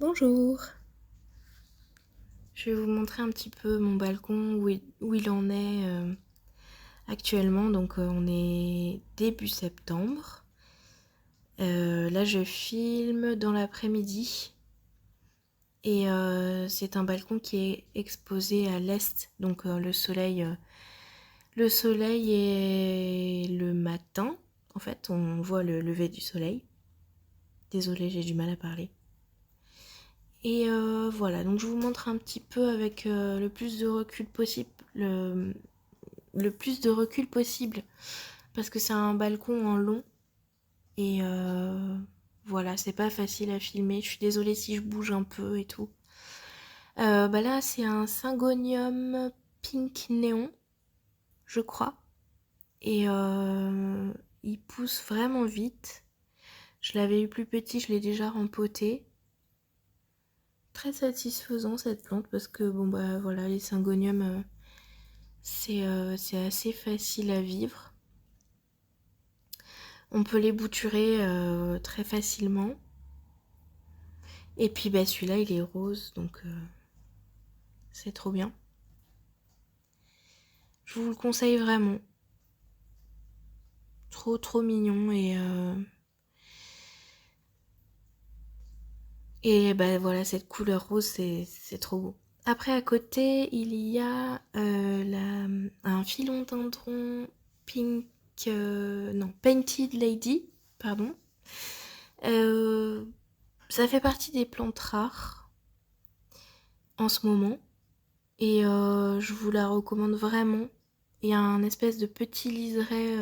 Bonjour, je vais vous montrer un petit peu mon balcon, où il en est actuellement. Donc on est début septembre. Là je filme dans l'après-midi et c'est un balcon qui est exposé à l'est. Donc le soleil est le matin. En fait on voit le lever du soleil. Désolée, j'ai du mal à parler. Et voilà, donc je vous montre un petit peu avec le plus de recul possible, le plus de recul possible, parce que c'est un balcon en long, et voilà, c'est pas facile à filmer. Je suis désolée si je bouge un peu et tout. Bah là, c'est un syngonium pink néon, je crois, et il pousse vraiment vite. Je l'avais eu plus petit, je l'ai déjà rempoté. Très satisfaisant cette plante parce que bon bah voilà, les syngoniums c'est assez facile à vivre. On peut les bouturer très facilement. Et puis bah celui-là il est rose donc c'est trop bien. Je vous le conseille vraiment. Trop mignon et bah voilà, cette couleur rose c'est trop beau. Après à côté il y a un philodendron pink, non, Painted Lady, pardon. Euh, Ça fait partie des plantes rares en ce moment et je vous la recommande vraiment. Il y a un espèce de petit liseré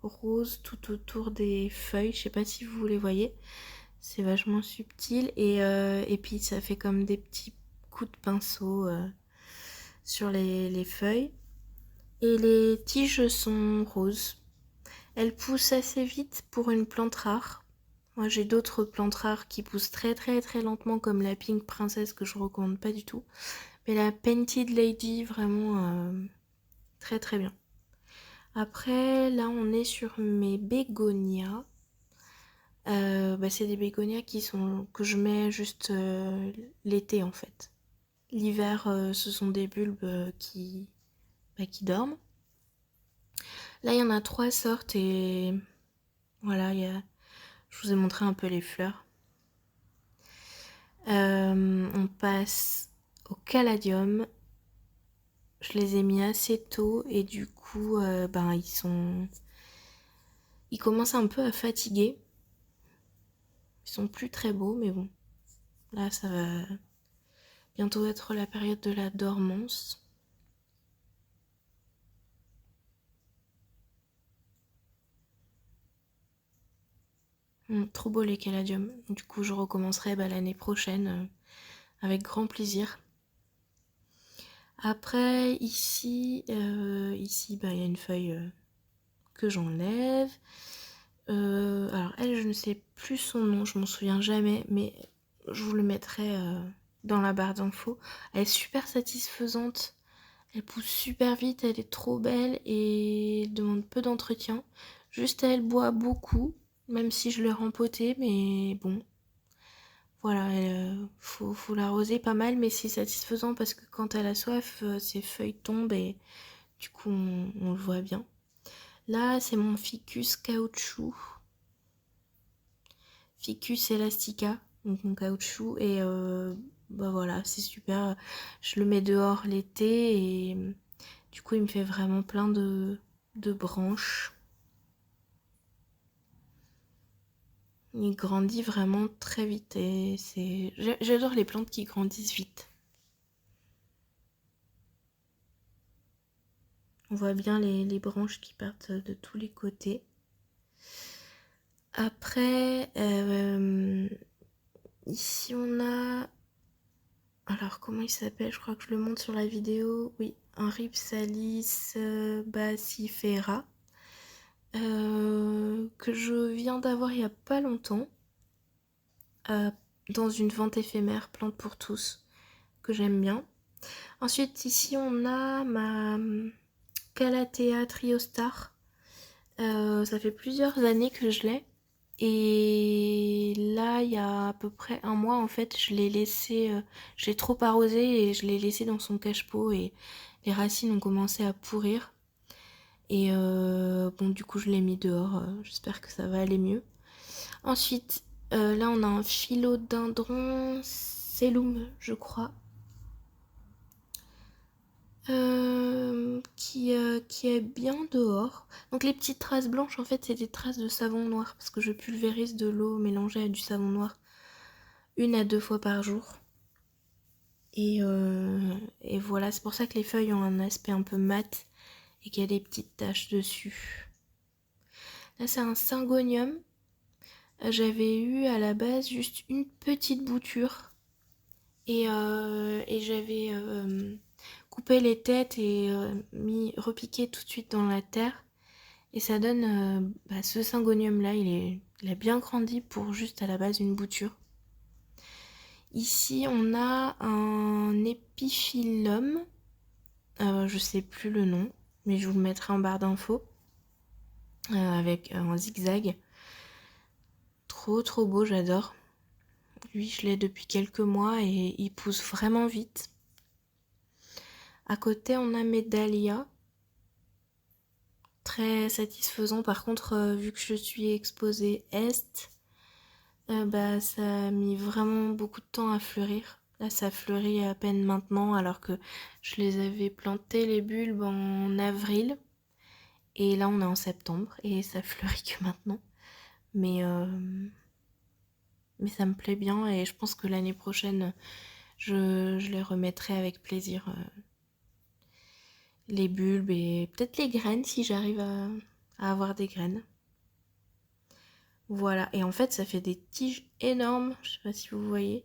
rose tout autour des feuilles, je sais pas si vous les voyez, c'est vachement subtil et puis ça fait comme des petits coups de pinceau sur les feuilles. Et les tiges sont roses. Elles poussent assez vite pour une plante rare. Moi j'ai d'autres plantes rares qui poussent très lentement comme la Pink Princess que je recommande pas du tout. Mais la Painted Lady vraiment très bien. Après là on est sur mes bégonias. Bah, c'est des bégonias que je mets juste l'été en fait. L'hiver ce sont des bulbes qui dorment. Là il y en a 3 sortes et voilà, je vous ai montré un peu les fleurs. On passe au caladium. Je les ai mis assez tôt et du coup, ben ils commencent un peu à fatiguer. Ils sont plus très beaux, mais bon, là ça va bientôt être la période de la dormance. Trop beau les caladiums. Du coup, je recommencerai l'année prochaine avec grand plaisir. Après, ici, bah, il y a une feuille que j'enlève. Alors elle, je ne sais plus son nom, je m'en souviens jamais, mais je vous le mettrai dans la barre d'infos. Elle est super satisfaisante, elle pousse super vite, elle est trop belle et demande peu d'entretien. Juste elle boit beaucoup, même si je l'ai rempotée, mais bon, voilà, faut l'arroser pas mal, mais c'est satisfaisant parce que quand elle a soif, ses feuilles tombent et du coup on le voit bien. Là, c'est mon ficus caoutchouc. Ficus elastica, donc mon caoutchouc, et bah voilà, c'est super. Je le mets dehors l'été et du coup il me fait vraiment plein de branches. Il grandit vraiment très vite et j'adore les plantes qui grandissent vite. On voit bien les branches qui partent de tous les côtés. Après, ici on a... Alors comment il s'appelle? Je crois que je le montre sur la vidéo. Oui, un Rhipsalis bacifera. Que je viens d'avoir il y a pas longtemps. euh, dans une vente éphémère, plante pour tous, que j'aime bien. Ensuite, ici, on a ma Calathea Triostar. Ça fait plusieurs années que je l'ai. Et là, il y a à peu près un mois, en fait, je l'ai laissé, je l'ai trop arrosé et je l'ai laissé dans son cache-pot et les racines ont commencé à pourrir. Et bon, du coup, je l'ai mis dehors. J'espère que ça va aller mieux. Ensuite, là, on a un philodendron Cellum, je crois. Qui est bien dehors. Donc les petites traces blanches, en fait, c'est des traces de savon noir parce que je pulvérise de l'eau mélangée à du savon noir 1 à 2 fois par jour. Et voilà, c'est pour ça que les feuilles ont un aspect un peu mat et qu'il y a des petites taches dessus. Là, c'est un syngonium. J'avais eu à la base juste une petite bouture et j'avais coupé les têtes et repiqué tout de suite dans la terre. Et ça donne ce syngonium là, il a bien grandi pour juste à la base une bouture. Ici on a un épiphyllum, je sais plus le nom, mais je vous le mettrai en barre d'infos, avec un zigzag. Trop beau, j'adore. Lui je l'ai depuis quelques mois et il pousse vraiment vite. À côté on a mes dahlias. Très satisfaisant, par contre vu que je suis exposée est, ça a mis vraiment beaucoup de temps à fleurir. Là, ça fleurit à peine maintenant, alors que je les avais plantés, les bulbes, en avril. Et là, on est en septembre, et ça fleurit que maintenant. Mais ça me plaît bien, et je pense que l'année prochaine, je les remettrai avec plaisir. Les bulbes et peut-être les graines, si j'arrive à avoir des graines. Voilà, et en fait, ça fait des tiges énormes, je sais pas si vous voyez.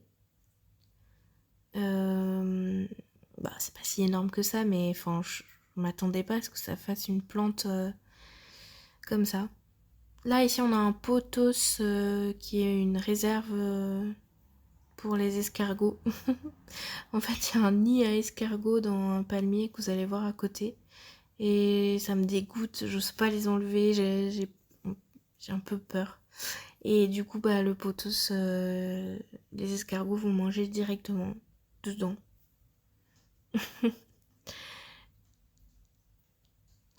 C'est pas si énorme que ça, mais enfin, je m'attendais pas à ce que ça fasse une plante comme ça. Là, ici, on a un pothos qui est une réserve pour les escargots. En fait, il y a un nid à escargots dans un palmier que vous allez voir à côté. Et ça me dégoûte, je sais pas les enlever, j'ai un peu peur. Et du coup, le pothos, les escargots vont manger directement dedans.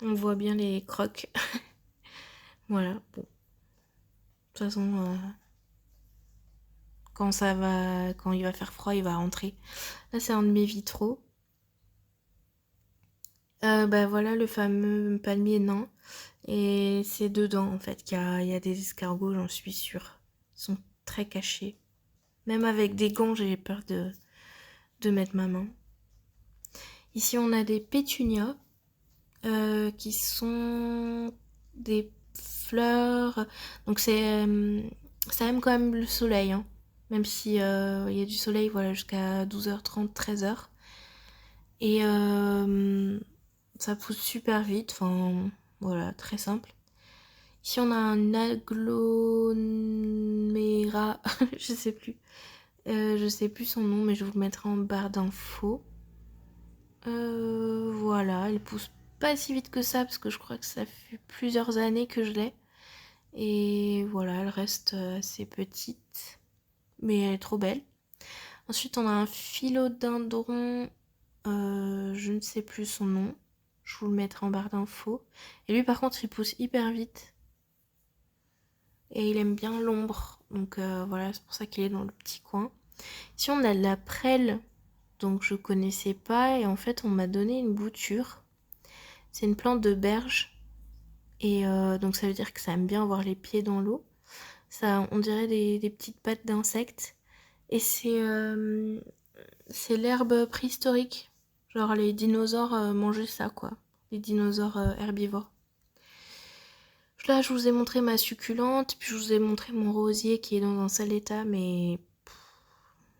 On voit bien les crocs. Voilà, bon. De toute façon, quand il va faire froid, il va rentrer. Là, c'est un de mes vitraux. Voilà le fameux palmier nain. Et c'est dedans, en fait, qu'il y a des escargots, j'en suis sûre. Ils sont très cachés. Même avec des gants, j'ai peur de mettre ma main. Ici, on a des pétunias qui sont des fleurs. Donc, ça aime quand même le soleil, hein. Même si il y a du soleil, voilà, jusqu'à 12h30, 13h. Et ça pousse super vite, enfin voilà, très simple. Ici on a un aglomérat, je sais plus son nom, mais je vous le mettrai en barre d'infos. Voilà, elle pousse pas si vite que ça, parce que je crois que ça fait plusieurs années que je l'ai. Et voilà, elle reste assez petite, mais elle est trop belle. Ensuite on a un philodendron, je ne sais plus son nom. Je vous le mettrai en barre d'infos. Et lui par contre il pousse hyper vite. Et il aime bien l'ombre. Donc voilà, c'est pour ça qu'il est dans le petit coin. Ici on a de la prêle. Donc je connaissais pas. Et en fait on m'a donné une bouture. C'est une plante de berge. Et donc ça veut dire que ça aime bien avoir les pieds dans l'eau. Ça, on dirait des petites pattes d'insectes. Et c'est l'herbe préhistorique. Genre les dinosaures mangeaient ça, quoi. Les dinosaures herbivores. Là, je vous ai montré ma succulente, puis je vous ai montré mon rosier qui est dans un sale état, mais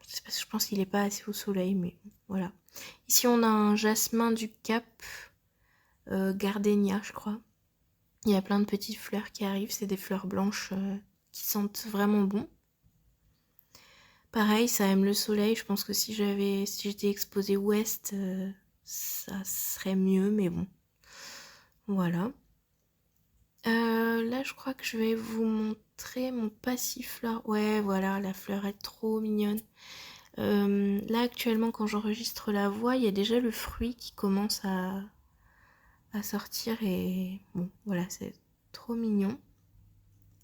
c'est parce que je pense qu'il n'est pas assez au soleil, mais voilà. Ici, on a un jasmin du Cap, gardénia, je crois. Il y a plein de petites fleurs qui arrivent, c'est des fleurs blanches qui sentent vraiment bon. Pareil, ça aime le soleil. Je pense que si j'étais exposée ouest, ça serait mieux, mais bon. Voilà. Là, je crois que je vais vous montrer. montrer mon passiflore. Ouais, voilà, la fleur est trop mignonne. Là, actuellement, quand j'enregistre la voix, il y a déjà le fruit qui commence à sortir et bon, voilà, c'est trop mignon.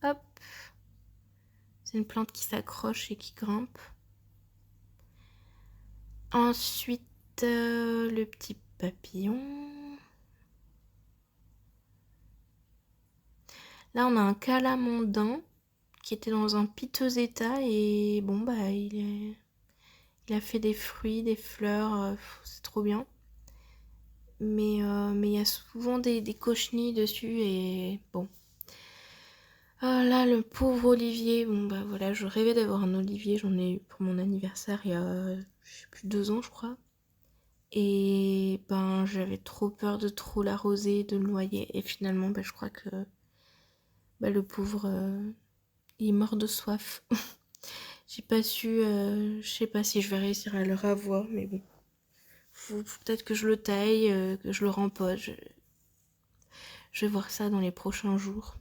Hop, c'est une plante qui s'accroche et qui grimpe. Ensuite, le petit papillon. Là, on a un calamondin qui était dans un piteux état et bon, bah, il a fait des fruits, des fleurs, c'est trop bien. Mais il y a souvent des cochenilles dessus et bon. Ah là, le pauvre olivier. Bon, bah voilà, je rêvais d'avoir un olivier. J'en ai eu pour mon anniversaire il y a, je sais plus, 2 ans, je crois. Et ben, j'avais trop peur de trop l'arroser, de le noyer. Et finalement, bah, je crois que bah, le pauvre, il est mort de soif. J'ai pas su, je sais pas si je vais réussir à le ravoir, mais bon. Faut peut-être que je le taille, que je le rempote. Je vais voir ça dans les prochains jours.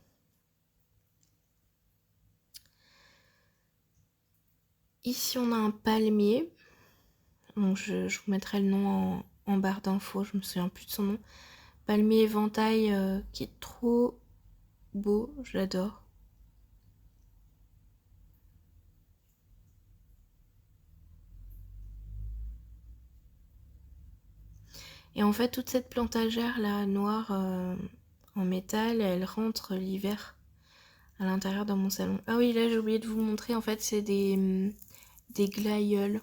Ici, on a un palmier. Donc, je vous mettrai le nom en barre d'infos. Je me souviens plus de son nom. Palmier éventail qui est trop beau. Je l'adore. Et en fait, toute cette plantagère là, noire en métal, elle rentre l'hiver à l'intérieur dans mon salon. Ah oui, là, j'ai oublié de vous montrer. En fait, c'est des glaïeuls.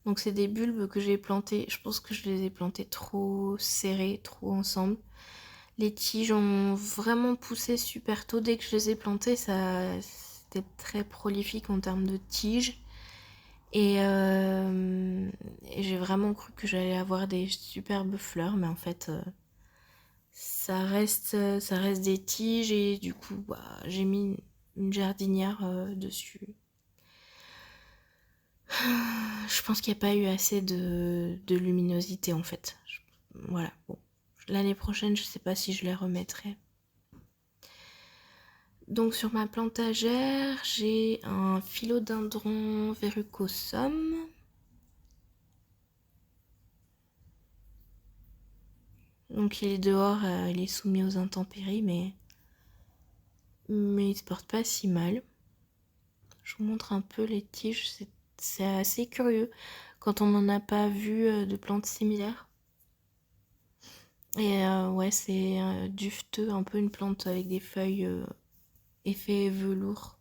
Donc c'est des bulbes que j'ai plantés. Je pense que je les ai plantés trop serrés, trop ensemble. Les tiges ont vraiment poussé super tôt. Dès que je les ai plantés, c'était très prolifique en termes de tiges. Et j'ai vraiment cru que j'allais avoir des superbes fleurs, mais en fait, ça reste des tiges et du coup, bah, j'ai mis une jardinière dessus. Je pense qu'il n'y a pas eu assez de luminosité en fait. Voilà, bon. L'année prochaine, je sais pas si je les remettrai. Donc sur ma plantagère, j'ai un philodendron verrucosum. Donc il est dehors, il est soumis aux intempéries, mais il se porte pas si mal. Je vous montre un peu les tiges, c'est assez curieux quand on n'en a pas vu de plantes similaires. Et ouais, c'est dufteux, un peu une plante avec des feuilles effet velours.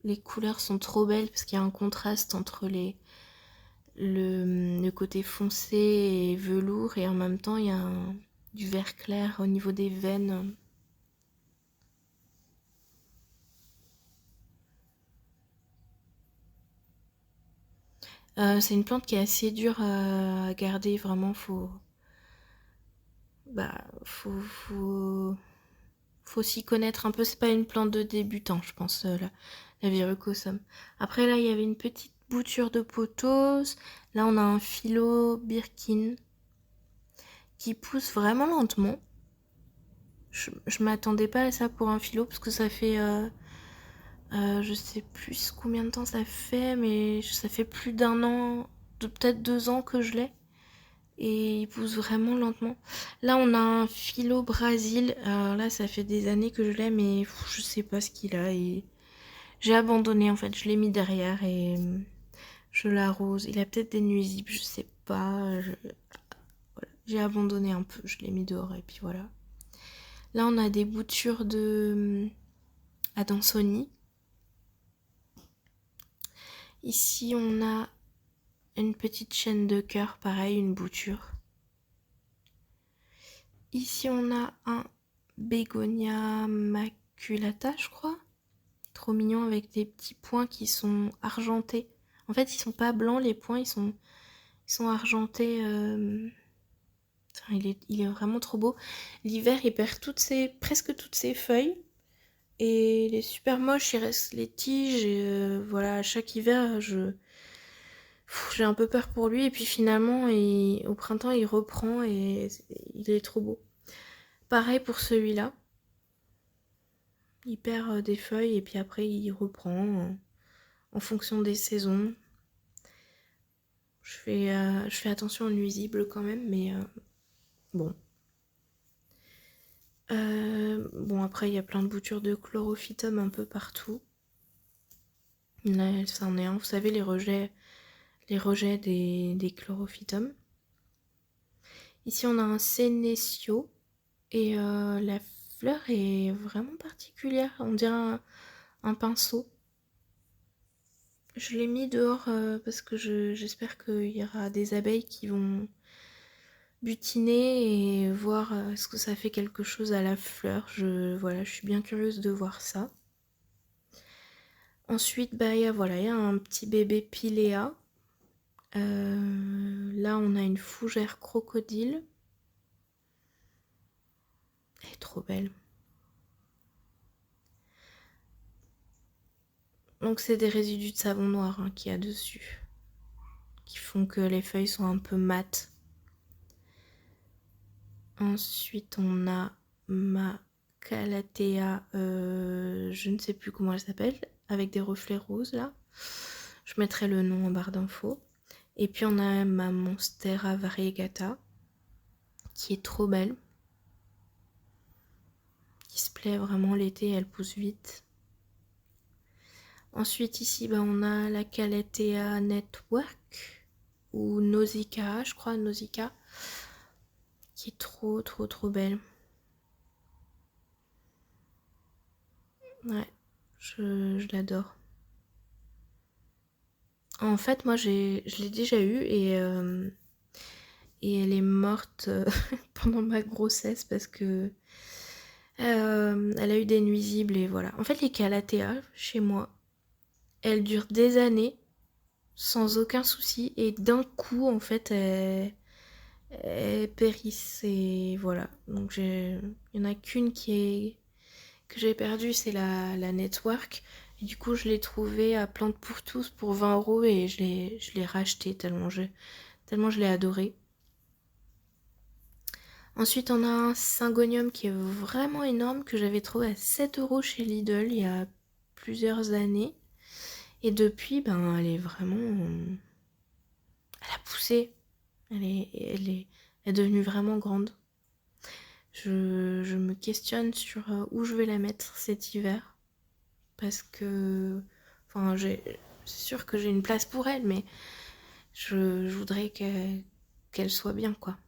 Les couleurs sont trop belles parce qu'il y a un contraste entre le côté foncé et velours et en même temps il y a du vert clair au niveau des veines. C'est une plante qui est assez dure à garder, vraiment bah, faut s'y connaître un peu, c'est pas une plante de débutant, je pense, la Virukosum. Après là, il y avait une petite bouture de pothos. Là, on a un philo Birkin qui pousse vraiment lentement. Je m'attendais pas à ça pour un philo parce que ça fait, je sais plus combien de temps ça fait, mais ça fait plus d'1 an, peut-être 2 ans que je l'ai. Et il pousse vraiment lentement. Là, on a un philo Brasil. Alors là, ça fait des années que je l'ai, mais je sais pas ce qu'il a. Et j'ai abandonné en fait. Je l'ai mis derrière et je l'arrose. Il a peut-être des nuisibles, je sais pas. Voilà. J'ai abandonné un peu. Je l'ai mis dehors et puis voilà. Là, on a des boutures de Adansoni. Ici, on a une petite chaîne de cœur, pareil, une bouture. Ici, on a un Bégonia maculata, je crois. Trop mignon avec des petits points qui sont argentés. En fait, ils sont pas blancs, les points, ils sont argentés. Enfin, il est vraiment trop beau. L'hiver, il perd presque toutes ses feuilles. Et il est super moche, il reste les tiges. Et voilà, à chaque hiver, j'ai un peu peur pour lui. Et puis finalement, au printemps, il reprend et il est trop beau. Pareil pour celui-là. Il perd des feuilles et puis après il reprend en fonction des saisons. Je fais attention aux nuisibles quand même, mais bon. Bon, après, il y a plein de boutures de chlorophytum un peu partout. Là, ça en est un. Vous savez, les rejets des chlorophytum. Ici, on a un sénécio. Et la fleur est vraiment particulière. On dirait un pinceau. Je l'ai mis dehors parce que j'espère qu'il y aura des abeilles qui vont butiner et voir est-ce que ça fait quelque chose à la fleur. Voilà, je suis bien curieuse de voir ça. Ensuite, bah, il y a un petit bébé Pilea. Là, on a une fougère crocodile. Elle est trop belle. Donc, c'est des résidus de savon noir qu'il y a dessus, qui font que les feuilles sont un peu mates. Ensuite, on a ma Calathea, je ne sais plus comment elle s'appelle, avec des reflets roses là. Je mettrai le nom en barre d'infos. Et puis on a ma Monstera variegata, qui est trop belle, qui se plaît vraiment l'été, elle pousse vite. Ensuite ici, on a la Calathea Network, ou Nausicaa, je crois, Nausicaa, qui est trop belle. Ouais, je l'adore. En fait, moi, je l'ai déjà eue et elle est morte pendant ma grossesse parce que elle a eu des nuisibles et voilà. En fait, les Calathea, chez moi, elles durent des années sans aucun souci et d'un coup, en fait, elles périssent et voilà. Donc, il y en a qu'une que j'ai perdue, c'est la Network. Et du coup, je l'ai trouvée à Plantes pour tous pour 20 € et je l'ai rachetée tellement je l'ai adorée. Ensuite, on a un Syngonium qui est vraiment énorme que j'avais trouvé à 7 € chez Lidl il y a plusieurs années. Et depuis, elle est vraiment... Elle a poussé. Elle est devenue vraiment grande. Je me questionne sur où je vais la mettre cet hiver. Parce que... Enfin, c'est sûr que j'ai une place pour elle, mais je voudrais qu'elle soit bien, quoi.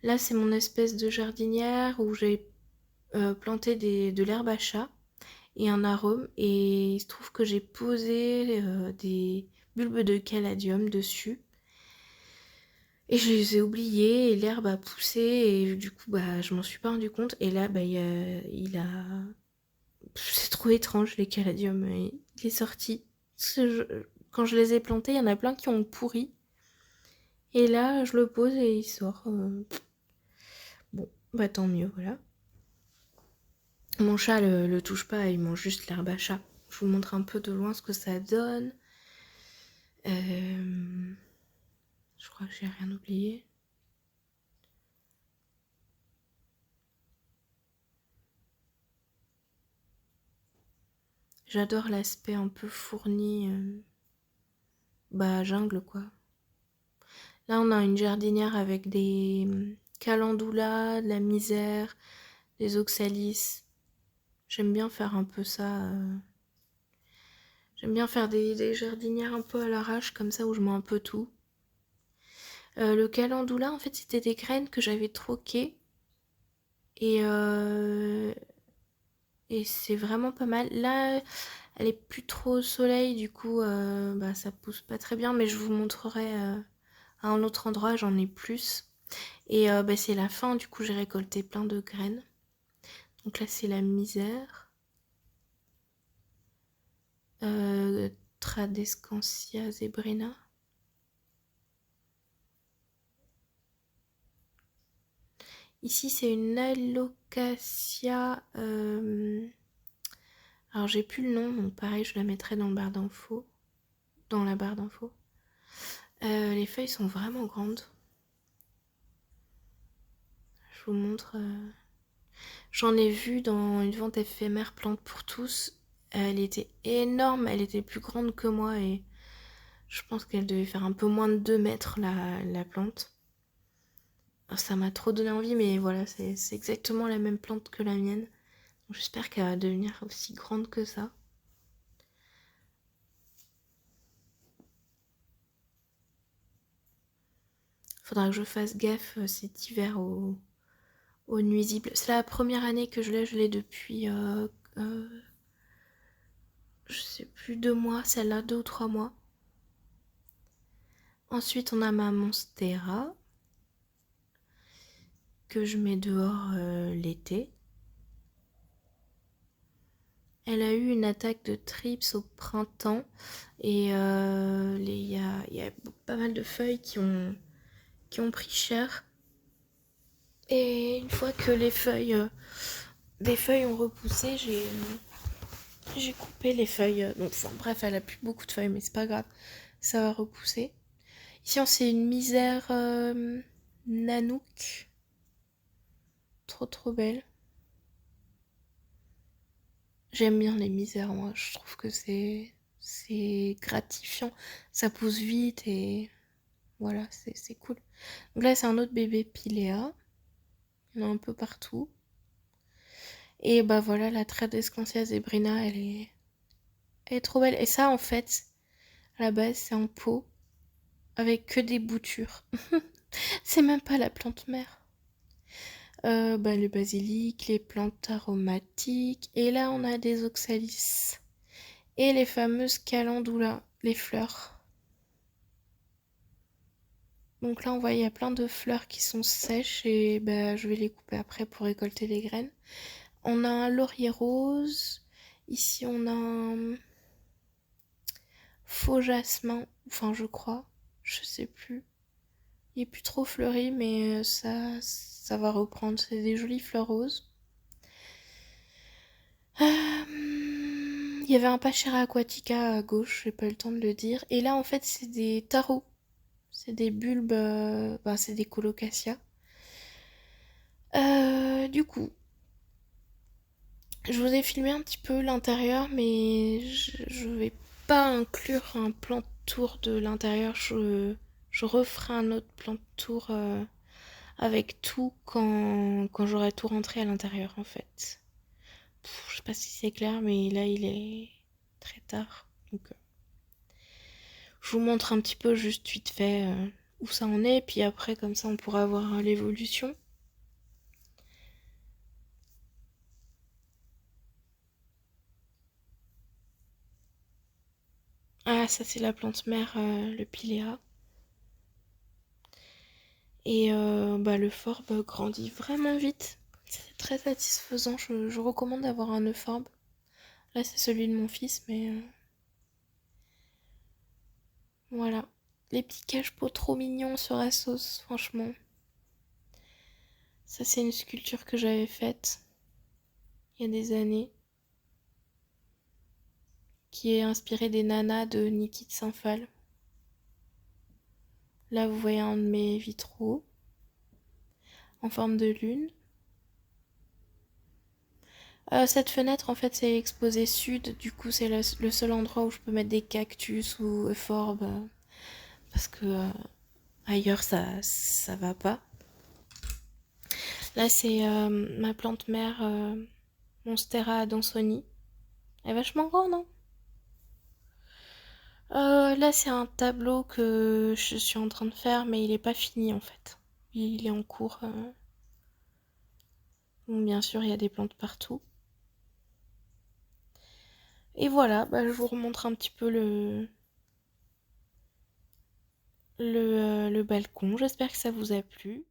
Là, c'est mon espèce de jardinière où j'ai planté de l'herbe à chat et un arôme. Et il se trouve que j'ai posé des bulbes de caladium dessus. Et je les ai oubliés et l'herbe a poussé et du coup, je m'en suis pas rendu compte. Et là, il a... C'est trop étrange, les caladiums. Il est sorti. Quand je les ai plantés, il y en a plein qui ont pourri. Et là, je le pose et il sort. Bon, tant mieux, voilà. Mon chat le touche pas, il mange juste l'herbe à chat. Je vous montre un peu de loin ce que ça donne. Je crois que j'ai rien oublié. J'adore l'aspect un peu fourni. Jungle quoi. Là on a une jardinière avec des calendulas, de la misère, des oxalis. J'aime bien faire un peu ça. J'aime bien faire des jardinières un peu à l'arrache comme ça où je mets un peu tout. Le calendula en fait c'était des graines que j'avais troquées et c'est vraiment pas mal. Là elle est plus trop au soleil du coup ça pousse pas très bien mais je vous montrerai à un autre endroit, j'en ai plus. Et c'est la fin, du coup j'ai récolté plein de graines. Donc là c'est la misère. Tradescantia zebrina. Ici c'est une Alocasia. Alors j'ai plus le nom, donc pareil je la mettrai dans le barre d'infos. Dans la barre d'infos. Les feuilles sont vraiment grandes. Je vous montre. J'en ai vu dans une vente éphémère Plantes pour tous. Elle était énorme, elle était plus grande que moi et je pense qu'elle devait faire un peu moins de 2 mètres la plante. Alors, ça m'a trop donné envie, mais voilà, c'est exactement la même plante que la mienne. J'espère qu'elle va devenir aussi grande que ça. Faudra que je fasse gaffe cet hiver aux nuisibles. C'est la première année que je l'ai depuis, je sais plus, 2 mois, celle-là, 2 ou 3 mois. Ensuite, on a ma Monstera, que je mets dehors l'été. Elle a eu une attaque de trips au printemps et il y a pas mal de feuilles qui ont pris cher. Et une fois que les feuilles ont repoussé, j'ai coupé les feuilles. Donc, enfin, bref, elle a plus beaucoup de feuilles, mais c'est pas grave, ça va repousser. Ici, c'est une misère Nanook. Trop trop belle. J'aime bien les misères, moi. Je trouve que c'est gratifiant. Ça pousse vite et voilà, c'est cool. Donc là, c'est un autre bébé Pilea. Il y en a un peu partout. Et bah voilà, la Tradescantia zebrina, elle est trop belle. Et ça, en fait, à la base, c'est en pot avec que des boutures. C'est même pas la plante mère. Le basilic, les plantes aromatiques. Et là, on a des oxalis. Et les fameuses calendula, les fleurs. Donc là, on voit, il y a plein de fleurs qui sont sèches et je vais les couper après pour récolter les graines. On a un laurier rose. Ici, on a un faux jasmin, enfin, je crois. Je sais plus. Il est plus trop fleuri, mais ça va reprendre. C'est des jolies fleurs roses. Il y avait un Pachera aquatica à gauche, j'ai pas eu le temps de le dire. Et là, en fait, c'est des tarots. C'est des bulbes, c'est des colocasia. Du coup, je vous ai filmé un petit peu l'intérieur, mais je vais pas inclure un plan de tour de l'intérieur. Je referai un autre plan de tour avec tout quand j'aurai tout rentré à l'intérieur, en fait. Je sais pas si c'est clair, mais là, il est très tard. Donc, je vous montre un petit peu juste vite fait où ça en est. Puis après, comme ça, on pourra voir l'évolution. Ah, ça c'est la plante mère, le pilea. Et le forbe grandit vraiment vite. C'est très satisfaisant. Je recommande d'avoir un euphorbe. Là, c'est celui de mon fils, mais voilà. Les petits cache-pots trop mignons sur la sauce, franchement. Ça, c'est une sculpture que j'avais faite il y a des années, qui est inspirée des nanas de Niki de Saint-Phal. Là, vous voyez un de mes vitraux en forme de lune. Cette fenêtre, en fait, c'est exposé sud. Du coup, c'est le seul endroit où je peux mettre des cactus ou euphorbes. Parce que ailleurs, ça va pas. Là, c'est ma plante mère Monstera adansoni. Elle est vachement grande, hein. Là, c'est un tableau que je suis en train de faire, mais il est pas fini, en fait. Il est en cours. Donc, bien sûr, il y a des plantes partout. Et voilà, je vous remontre un petit peu le balcon. J'espère que ça vous a plu.